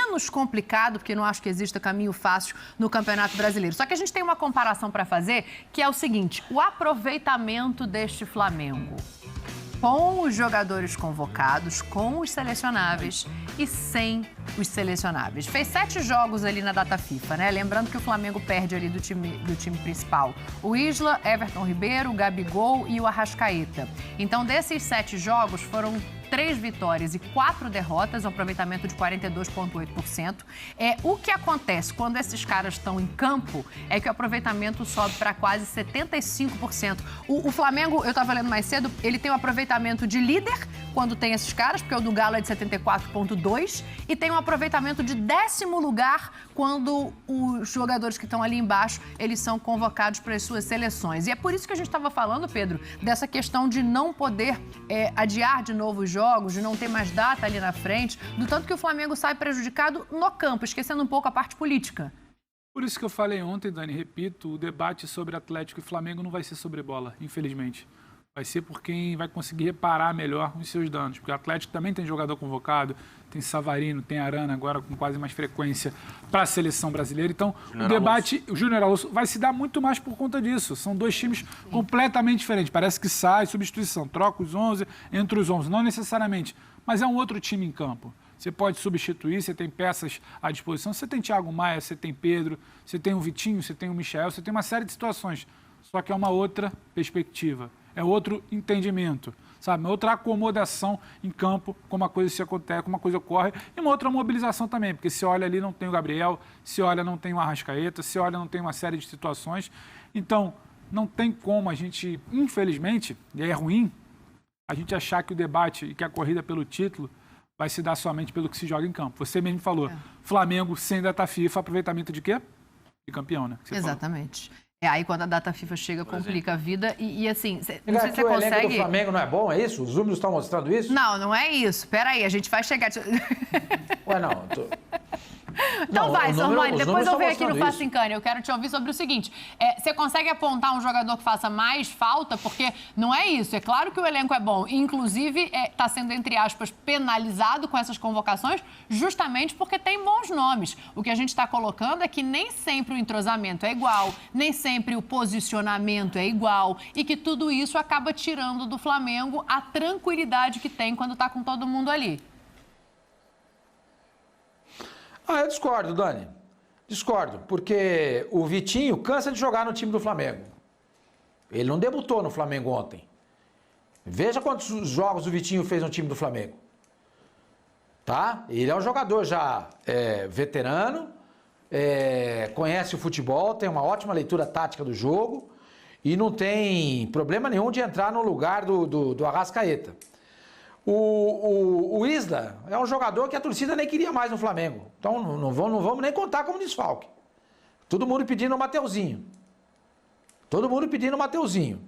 menos complicado, porque não acho que exista caminho fácil no Campeonato Brasileiro. Só que a gente tem uma comparação para fazer, que é o seguinte, o aproveitamento deste Flamengo com os jogadores convocados, com os selecionáveis e sem os selecionáveis. Fez 7 jogos ali na data FIFA, né? Lembrando que o Flamengo perde ali do time principal o Isla, Everton Ribeiro, o Gabigol e o Arrascaeta. Então, desses 7 jogos, foram 3 vitórias e 4 derrotas, um aproveitamento de 42,8%. O que acontece quando esses caras estão em campo é que o aproveitamento sobe para quase 75%. O Flamengo, eu estava lendo mais cedo, ele tem um aproveitamento de líder quando tem esses caras, porque o do Galo é de 74,2%, e tem um aproveitamento de 10º lugar quando os jogadores que estão ali embaixo, eles são convocados para as suas seleções. E é por isso que a gente estava falando, Pedro, dessa questão de não poder adiar de novo os jogos, de não ter mais data ali na frente, do tanto que o Flamengo sai prejudicado no campo, esquecendo um pouco a parte política. Por isso que eu falei ontem, Dani, repito, o debate sobre Atlético e Flamengo não vai ser sobre bola, infelizmente. Vai ser por quem vai conseguir reparar melhor os seus danos. Porque o Atlético também tem jogador convocado, tem Savarino, tem Arana agora com quase mais frequência para a seleção brasileira. Então, o debate, o Júnior Alonso, vai se dar muito mais por conta disso. São 2 times completamente diferentes. Parece que sai, substituição, troca os 11, entre os 11. Não necessariamente, mas é um outro time em campo. Você pode substituir, você tem peças à disposição. Você tem Thiago Maia, você tem Pedro, você tem o Vitinho, você tem o Michael, você tem uma série de situações. Só que é uma outra perspectiva. É outro entendimento, sabe? Uma outra acomodação em campo, como a coisa se acontece, como a coisa ocorre, e uma outra mobilização também, porque se olha ali não tem o Gabriel, se olha não tem o Arrascaeta, se olha não tem uma série de situações. Então, não tem como a gente, infelizmente, e é ruim, a gente achar que o debate e que a corrida pelo título vai se dar somente pelo que se joga em campo. Você mesmo falou, Flamengo sem data FIFA, aproveitamento de quê? De campeão, né? Exatamente. Aí quando a data FIFA chega, complica a vida e assim, não sei se você o consegue... elenco do Flamengo não é bom, é isso? Os números estão mostrando isso? Não, não é isso. Peraí, a gente vai chegar... Ué, não... Então não, vai, Sormani, depois eu venho aqui no isso. Facincani. Eu quero te ouvir sobre o seguinte. Você consegue apontar um jogador que faça mais falta? Porque não é isso. É claro que o elenco é bom. Inclusive, está sendo, entre aspas, penalizado com essas convocações justamente porque tem bons nomes. O que a gente está colocando é que nem sempre o entrosamento é igual, nem sempre o posicionamento é igual e que tudo isso acaba tirando do Flamengo a tranquilidade que tem quando está com todo mundo ali. Eu discordo, Dani. Discordo, porque o Vitinho cansa de jogar no time do Flamengo. Ele não debutou no Flamengo ontem. Veja quantos jogos o Vitinho fez no time do Flamengo. Tá? Ele é um jogador já veterano, conhece o futebol, tem uma ótima leitura tática do jogo e não tem problema nenhum de entrar no lugar do Arrascaeta. O Isla é um jogador que a torcida nem queria mais no Flamengo. Então não vamos nem contar como desfalque. Todo mundo pedindo o Mateuzinho. Todo mundo pedindo o Mateuzinho.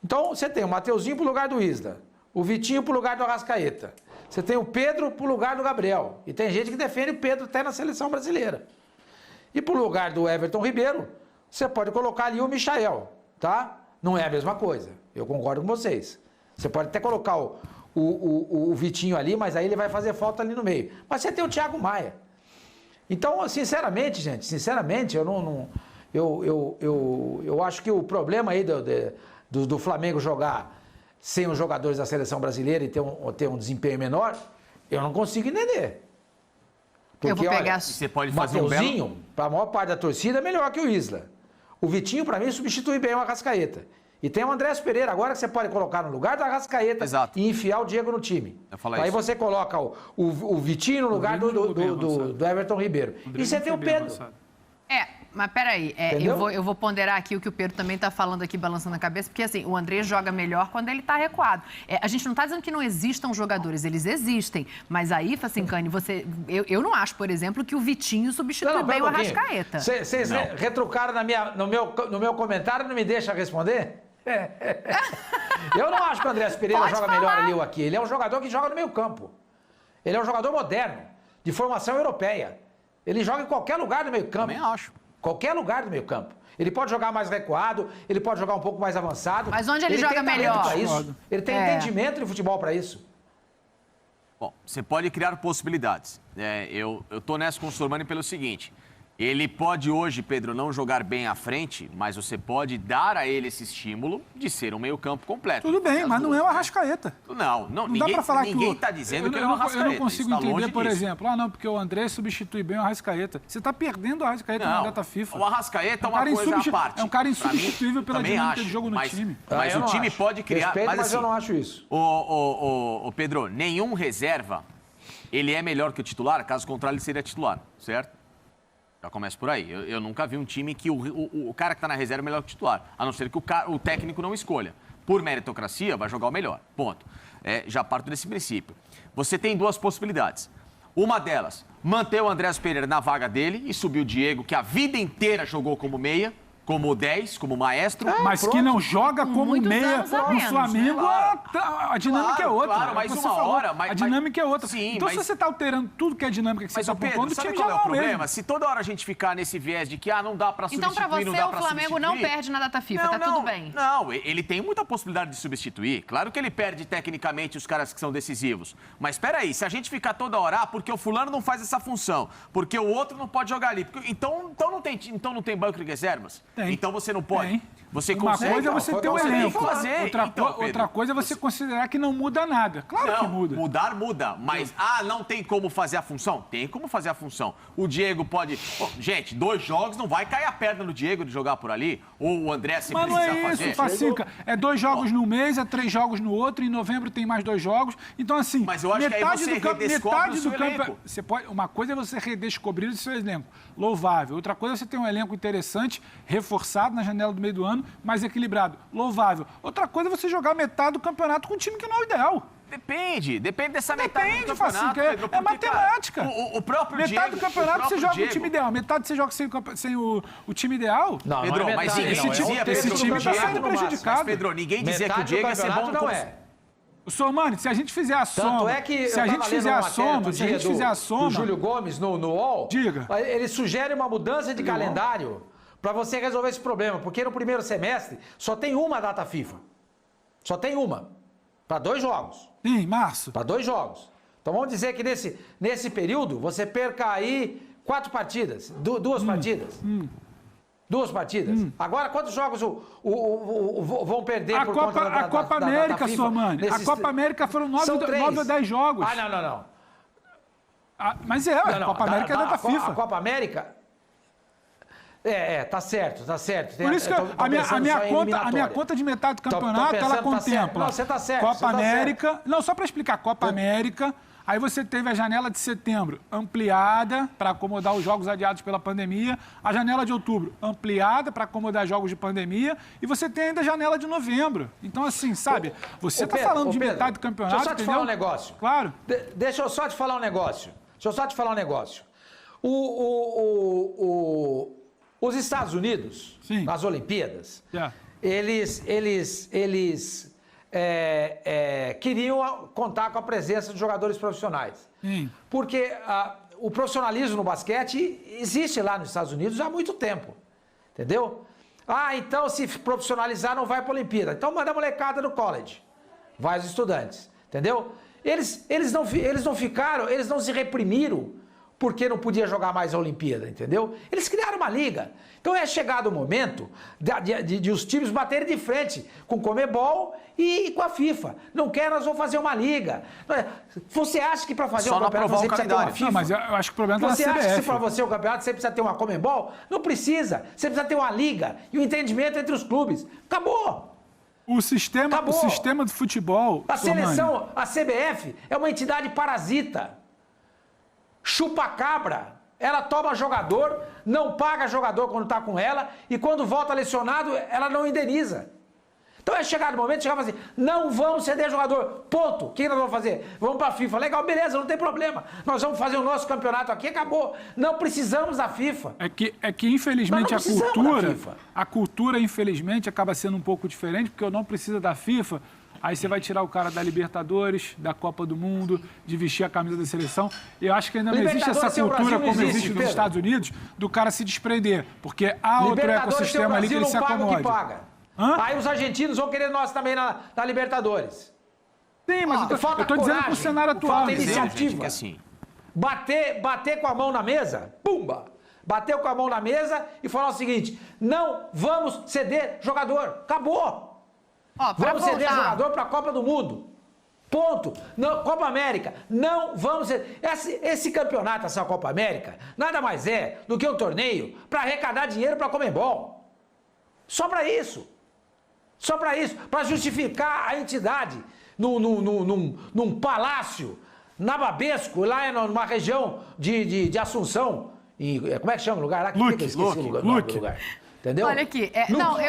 Então você tem o Mateuzinho pro lugar do Isla, o Vitinho pro lugar do Arrascaeta. Você tem o Pedro pro lugar do Gabriel. E tem gente que defende o Pedro até na seleção brasileira. E pro lugar do Everton Ribeiro, você pode colocar ali o Michael, tá? Não é a mesma coisa. Eu concordo com vocês. Você pode até colocar o Vitinho ali, mas aí ele vai fazer falta ali no meio. Mas você tem o Thiago Maia. Então, sinceramente, gente, eu acho que o problema aí do Flamengo jogar sem os jogadores da seleção brasileira e ter um desempenho menor, eu não consigo entender. Porque, eu vou pegar... olha, você pode o fazer Mateuzinho, para a maior parte da torcida, é melhor que o Isla. O Vitinho, para mim, substitui bem o Arrascaeta. E tem o Andrés Pereira agora que você pode colocar no lugar do Arrascaeta e enfiar o Diego no time. Aí você coloca o Vitinho no lugar do Everton Ribeiro. E você tem o Pedro. Mas peraí, eu vou ponderar aqui o que o Pedro também está falando aqui, balançando a cabeça, porque assim, o André joga melhor quando ele está recuado. A gente não está dizendo que não existam jogadores, eles existem, mas aí, Facincani, eu não acho, por exemplo, que o Vitinho substitui bem o Arrascaeta. Vocês retrucaram no meu comentário e não me deixam responder? Eu não acho que o Andrés Pereira joga melhor ali ou aqui. Ele é um jogador que joga no meio campo. Ele é um jogador moderno, de formação europeia. Ele joga em qualquer lugar do meio campo. Também acho. Qualquer lugar do meio campo. Ele pode jogar mais recuado, ele pode jogar um pouco mais avançado. Mas onde ele joga melhor? Ele tem entendimento de futebol para isso. Bom, você pode criar possibilidades. Eu tô nessa com o Sormani pelo seguinte. Ele pode hoje, Pedro, não jogar bem à frente, mas você pode dar a ele esse estímulo de ser um meio-campo completo. Tudo bem, mas não é o Arrascaeta. Não Não dá pra falar que ninguém está dizendo que é o Arrascaeta. Eu não consigo entender, por disso. exemplo, não, porque o André substitui bem o Arrascaeta. Você está perdendo o Arrascaeta na data FIFA. O Arrascaeta é uma coisa à parte. É um cara insubstituível pela dinâmica de jogo no time. Mas o time pode criar... Respeito, mas assim, eu não acho isso. Ô, Pedro, nenhum reserva, ele é melhor que o titular, caso contrário ele seria titular, certo? Já começa por aí. Eu nunca vi um time que o cara que está na reserva é melhor que o titular, a não ser que o técnico não escolha. Por meritocracia, vai jogar o melhor. Ponto. Já parto desse princípio. Você tem duas possibilidades. Uma delas, manter o Andreas Pereira na vaga dele e subir o Diego, que a vida inteira jogou como meia, como 10, como maestro. Mas pronto. que não joga como Muitos meia anos a no menos, Flamengo, né? a dinâmica é outra. Claro, mas Você uma falou, hora... a dinâmica é outra. Sim, então, mas... se você está alterando tudo que é dinâmica que você Mas, está Pedro, propondo, o sabe time qual já é o não problema? mesmo. Se toda hora a gente ficar nesse viés de que não dá pra substituir, Então, para não você, dá o pra Flamengo não substituir... perde na data FIFA, tá tudo bem. Não, ele tem muita possibilidade de substituir. Claro que ele perde tecnicamente os caras que são decisivos. Mas espera aí, se a gente ficar toda hora, porque o fulano não faz essa função, porque o outro não pode jogar ali, então não tem banco de reservas? Tem. Então você não pode? Tem. Você Uma consegue? coisa é você ter o Você tem elenco. que fazer. Outra coisa é você considerar que não muda nada. Claro que muda. Muda. Mas, não tem como fazer a função? Tem como fazer a função. O Diego pode... gente, 2 jogos, não vai cair a perna no Diego de jogar por ali. Ou o André, se Mas não precisar é isso, fazer. Facica. É 2 jogos no mês, é 3 jogos no outro, em novembro tem mais 2 jogos. Então, assim, Mas eu acho que aí você redescobre o seu elenco. Você pode, uma coisa é você redescobrir o seu elenco. Louvável. Outra coisa é você ter um elenco interessante, reforçado na janela do meio do ano, mais equilibrado. Louvável. Outra coisa é você jogar metade do campeonato com um time que não é o ideal. Depende dessa metade do campeonato, Facica. Pedro, É porque, matemática. Cara, o próprio metade Diego... do campeonato você joga com o Diego, time ideal. Metade você joga sem o time ideal. Não, Pedro, não é mas metade, esse não. time- É um esse terço time do tá campeonato sendo no máximo. prejudicado. Mas, Pedro, ninguém dizia que o Metade do Diego ia ser bom campeonato como... não é. O Sormani, se a gente fizer a soma... Tanto é que se eu a gente tava fizer lendo a uma matéria soma, outro se a dia gente fizer a do soma... Júlio Gomes no UOL, Diga. ele sugere uma mudança de calendário para você resolver esse problema, porque no primeiro semestre só tem uma data FIFA. Só tem uma. Para 2 jogos. Sim, março. Para 2 jogos. Então vamos dizer que nesse período você perca aí 4 partidas, 2 partidas. 2 partidas. Agora, quantos jogos vão perder A por conta da Copa América, Sormani. A Copa América foram 9 ou 10 jogos. Não. Mas a Copa América é data FIFA. A Copa América... tá certo. Por isso que a minha conta de metade do campeonato, ela contempla Não, você tá certo. Copa América... Não, só para explicar. Copa América... Aí você teve a janela de setembro ampliada para acomodar os jogos adiados pela pandemia, a janela de outubro ampliada para acomodar jogos de pandemia, e você tem ainda a janela de novembro. Então, assim, sabe, você está falando de metade do campeonato, deixa eu só te falar um negócio. Claro. Deixa eu só te falar um negócio. Os Estados Unidos, Sim. nas Olimpíadas, Yeah. eles queriam contar com a presença de jogadores profissionais. Sim. Porque o profissionalismo no basquete existe lá nos Estados Unidos há muito tempo. Entendeu? Então se profissionalizar não vai para a Olimpíada. Então manda a molecada no college. Vai os estudantes. Entendeu? Eles não se reprimiram porque não podia jogar mais a Olimpíada, entendeu? Eles criaram uma liga. Então é chegado o momento de os times baterem de frente com o Conmebol e com a FIFA. Não quer, nós vamos fazer uma liga. Você acha que para fazer Só um campeonato você precisa ter uma FIFA? Não, mas eu acho que o problema Você está na acha que CBF. para você o campeonato você precisa ter uma Conmebol? Não precisa. Você precisa ter uma liga e um entendimento entre os clubes. Acabou. O sistema do futebol... A Sormani, seleção, a CBF, é uma entidade parasita. Chupa-cabra. Ela toma jogador, não paga jogador quando está com ela e quando volta lesionado, ela não indeniza. Então é chegado o momento de chegar e falar assim, não vamos ceder jogador, ponto. O que nós vamos fazer? Vamos para a FIFA. Legal, beleza, não tem problema. Nós vamos fazer o nosso campeonato aqui, acabou. Não precisamos da FIFA. É que infelizmente Nós não precisamos da FIFA. a cultura, infelizmente, acaba sendo um pouco diferente, porque eu não preciso da FIFA. Aí você vai tirar o cara da Libertadores, da Copa do Mundo, de vestir a camisa da seleção. Eu acho que ainda não existe essa cultura como existe nos Estados Unidos, do cara se desprender. Porque há outro ecossistema ali que ele se acomode. Aí os argentinos vão querer nós também na Libertadores. Sim, mas falta eu tô dizendo coragem, pro cenário atual. falta entendeu? iniciativa. Gente, que assim, Bater com a mão na mesa, pumba! Bateu com a mão na mesa e falar o seguinte: não vamos ceder jogador. Acabou! Ó, pra Vamos ceder voltar- jogador para a Copa do Mundo. Ponto. Não, Copa América, não vamos ceder. Esse campeonato, essa Copa América, nada mais é do que um torneio para arrecadar dinheiro para a Conmebol. Só para isso. Só para isso. Para justificar a entidade num palácio nababesco, lá numa região de Assunção. Como é que chama o lugar lá? Luque, Esqueci o lugar. Luque. Entendeu? Olha aqui,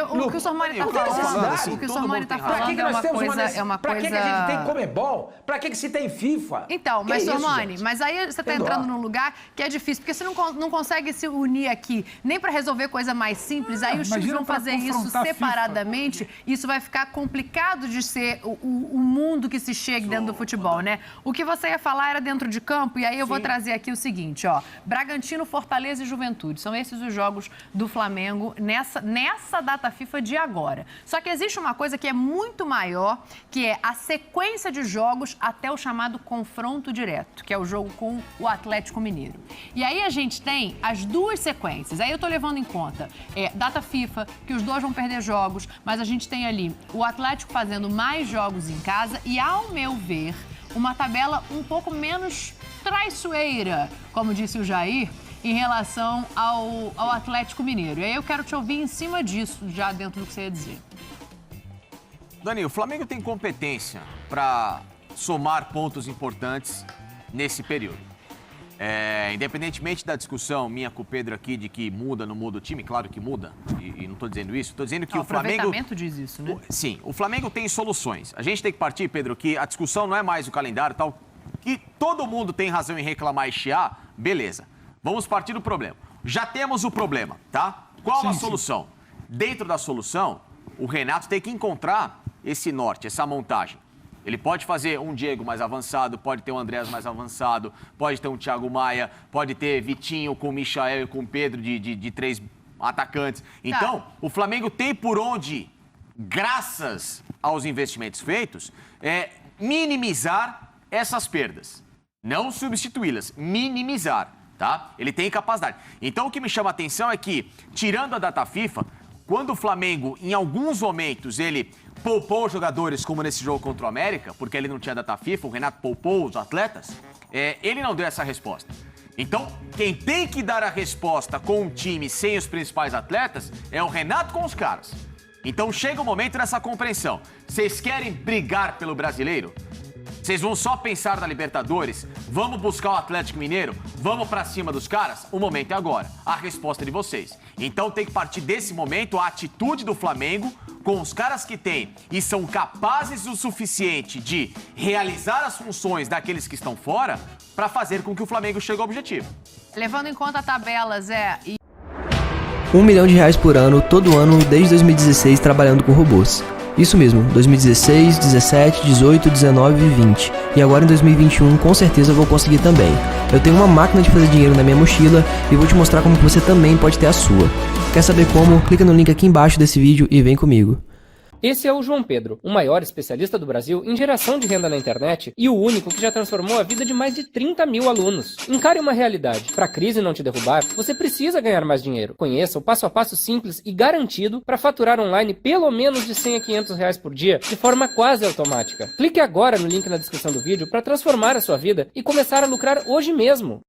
o que o Sormani está não tem necessidade. falando, o que o Todo Sormani mundo está tem razão. Pra que falando nós temos é Pra que a gente tem Conmebol? Pra que se tem FIFA? Então, Que mas, isso, Sormani, gente? mas aí você está Tem dó. entrando num lugar que é difícil, porque você não consegue se unir aqui nem para resolver coisa mais simples, aí os times imagina vão pra fazer isso confrontar a FIFA. separadamente, isso vai ficar complicado de ser o mundo que se chegue dentro do futebol, né? O que você ia falar era dentro de campo, e aí eu vou trazer aqui o seguinte, ó, Bragantino, Fortaleza e Juventude, são esses os jogos do Flamengo nessa data FIFA de agora. Só que existe uma coisa que é muito maior, que é a sequência de jogos até o chamado confronto direto, que é o jogo com o Atlético Mineiro. E aí a gente tem as duas sequências. Aí eu tô levando em conta data FIFA, que os dois vão perder jogos, mas a gente tem ali o Atlético fazendo mais jogos em casa e, ao meu ver, uma tabela um pouco menos traiçoeira, como disse o Jair, em relação ao Atlético Mineiro. E aí eu quero te ouvir em cima disso, já dentro do que você ia dizer. Dani, o Flamengo tem competência para somar pontos importantes nesse período. Independentemente da discussão minha com o Pedro aqui de que muda, não muda o time, claro que muda, e não estou dizendo isso, estou dizendo que o Flamengo... O aproveitamento diz isso, né? Sim, o Flamengo tem soluções. A gente tem que partir, Pedro, que a discussão não é mais o calendário e tal, que todo mundo tem razão em reclamar e chiar, beleza. Vamos partir do problema. Já temos o problema, tá? Qual a solução? Dentro da solução, o Renato tem que encontrar esse norte, essa montagem. Ele pode fazer um Diego mais avançado, pode ter um Andrés mais avançado, pode ter um Thiago Maia, pode ter Vitinho com o Michael e com o Pedro de três atacantes. Então, o Flamengo tem por onde, graças aos investimentos feitos, minimizar essas perdas. Não substituí-las, minimizar. Tá? Ele tem capacidade. Então, o que me chama a atenção é que, tirando a data FIFA, quando o Flamengo, em alguns momentos, ele poupou jogadores, como nesse jogo contra o América, porque ele não tinha data FIFA, o Renato poupou os atletas, ele não deu essa resposta. Então, quem tem que dar a resposta com um time sem os principais atletas é o Renato com os caras. Então, chega o momento dessa compreensão. Vocês querem brigar pelo brasileiro? Vocês vão só pensar na Libertadores? Vamos buscar o Atlético Mineiro? Vamos pra cima dos caras? O momento é agora. A resposta é de vocês. Então tem que partir desse momento a atitude do Flamengo com os caras que tem e são capazes o suficiente de realizar as funções daqueles que estão fora para fazer com que o Flamengo chegue ao objetivo. Levando em conta a tabela, Zé... R$1 milhão por ano, todo ano, desde 2016, trabalhando com robôs. Isso mesmo, 2016, 17, 18, 19 e 20. E agora em 2021, com certeza eu vou conseguir também. Eu tenho uma máquina de fazer dinheiro na minha mochila e vou te mostrar como você também pode ter a sua. Quer saber como? Clica no link aqui embaixo desse vídeo e vem comigo. Esse é o João Pedro, o maior especialista do Brasil em geração de renda na internet e o único que já transformou a vida de mais de 30 mil alunos. Encare uma realidade. Para a crise não te derrubar, você precisa ganhar mais dinheiro. Conheça o passo a passo simples e garantido para faturar online pelo menos de R$100 a R$500 por dia de forma quase automática. Clique agora no link na descrição do vídeo para transformar a sua vida e começar a lucrar hoje mesmo.